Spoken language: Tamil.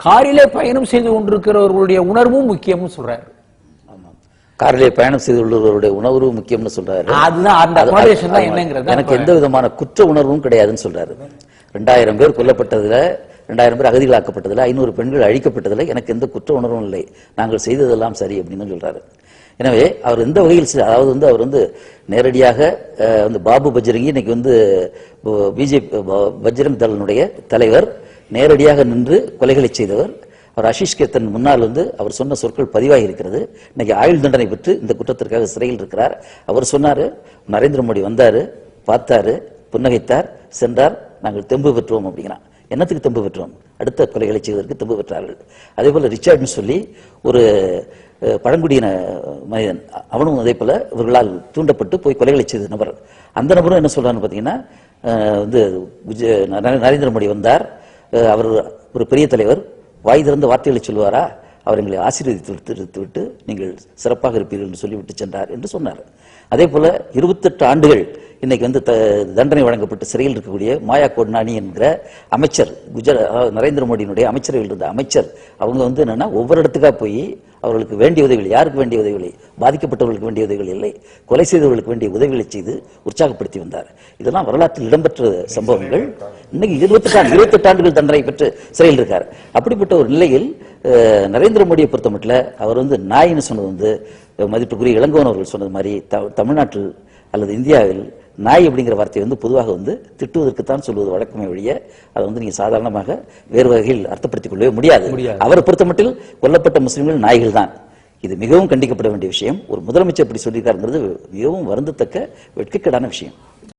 காரிலே பயணம் செய்து கொண்டிருக்கிறவர்களுடைய உணர்வும் முக்கியம்னு சொல்றாரு. காரிலே பயணம் செய்துள்ளவருடைய உணர்வு முக்கியம்னு சொல்றாரு. எனக்கு எந்த விதமான குற்ற உணர்வும் கிடையாதுன்னு சொல்றாரு. 2000 பேர் கொல்லப்பட்டதுல, 2000 பேர் அகதிகளாக்கப்பட்டதுல, 500 பெண்கள் அழிக்கப்பட்டதுல எனக்கு எந்த குற்ற உணர்வும் இல்லை. நாங்கள் செய்ததெல்லாம் சரி அப்படின்னு சொல்றாரு. எனவே அவர் எந்த வகையில், அதாவது அவர் நேரடியாக பாபு பஜ்ரங்கி இன்னைக்கு பிஜேபி பஜ்ரங் தளனுடைய தலைவர், நேரடியாக நின்று கொலைகளை செய்தவர். அவர் ஆஷிஷ் கேத்தன் முன்னால் அவர் சொன்ன சொற்கள் பதிவாகி இருக்கிறது. இன்னைக்கு ஆயுள் தண்டனை பெற்று இந்த குற்றத்திற்காக சிறையில் இருக்கிறார். அவர் சொன்னாரு, நரேந்திர மோடி வந்தாரு, பார்த்தாரு, புன்னகைத்தார், சென்றார், நாங்கள் தெம்பு பெற்றோம் அப்படிங்கிறான். என்னத்துக்கு தெம்பு பெற்றோம்? அடுத்த கொலைகளை செய்வதற்கு தெம்பு பெற்றார்கள். அதே போல ரிச்சர்ட்னு சொல்லி ஒரு பழங்குடியின மனிதன், அவனும் அதே போல இவர்களால் தூண்டப்பட்டு போய் கொலைகளை செய்த நபர். அந்த நபரும் என்ன சொல்றான்னு பாத்தீங்கன்னா, நரேந்திர மோடி வந்தார், அவர் ஒரு பெரிய தலைவர், வாய் திறந்த வார்த்தைகளை சொல்லுவாரா, அவர் எங்களை ஆசீர்வதித்து விட்டு நீங்கள் சிறப்பாக இருப்பீர்கள் என்று சொல்லிவிட்டு சென்றார் என்று சொன்னார். அதே போல 28 ஆண்டுகள் இன்னைக்கு தண்டனை வழங்கப்பட்டு சிறையில் இருக்கக்கூடிய மாயா கோட்னானி என்கிற அமைச்சர், குஜராத் நரேந்திர மோடியினுடைய அமைச்சரவையில் இருந்த அமைச்சர், அவங்க என்னன்னா ஒவ்வொரு இடத்துக்கா போய் அவர்களுக்கு வேண்டிய உதவிகள், யாருக்கு வேண்டிய உதவிகளை, பாதிக்கப்பட்டவர்களுக்கு வேண்டிய உதவிகள் இல்லை, கொலை செய்தவர்களுக்கு வேண்டிய உதவிகளை செய்து உற்சாகப்படுத்தி வந்தார். இதெல்லாம் வரலாற்றில் இடம்பெற்ற சம்பவங்கள். இன்னைக்கு 28 ஆண்டுகள் தண்டனை பெற்று சிறையில் இருக்கார். அப்படிப்பட்ட ஒரு நிலையில் நரேந்திர மோடியை பொறுத்த மட்டும் அவர் நாயின்னு சொன்னது மதிப்புக்குரிய இளங்கோவன் அவர்கள் சொன்னது மாதிரி, தமிழ்நாட்டில் அல்லது இந்தியாவில் நாய் அப்படிங்கிற வார்த்தையை பொதுவாக திட்டுவதற்குத்தான் சொல்வது வழக்கமே ஒழிய அதை நீங்க சாதாரணமாக வேறு வகையில் அர்த்தப்படுத்திக் கொள்ளவே முடியாது. அவரை பொறுத்த மட்டில் கொல்லப்பட்ட முஸ்லிம்கள் நாய்கள் தான். இது மிகவும் கண்டிக்கப்பட வேண்டிய விஷயம். ஒரு முதலமைச்சர் இப்படி சொல்லியிருக்காருங்கிறது மிகவும் வருந்தத்தக்க வெட்கக்கேடான விஷயம்.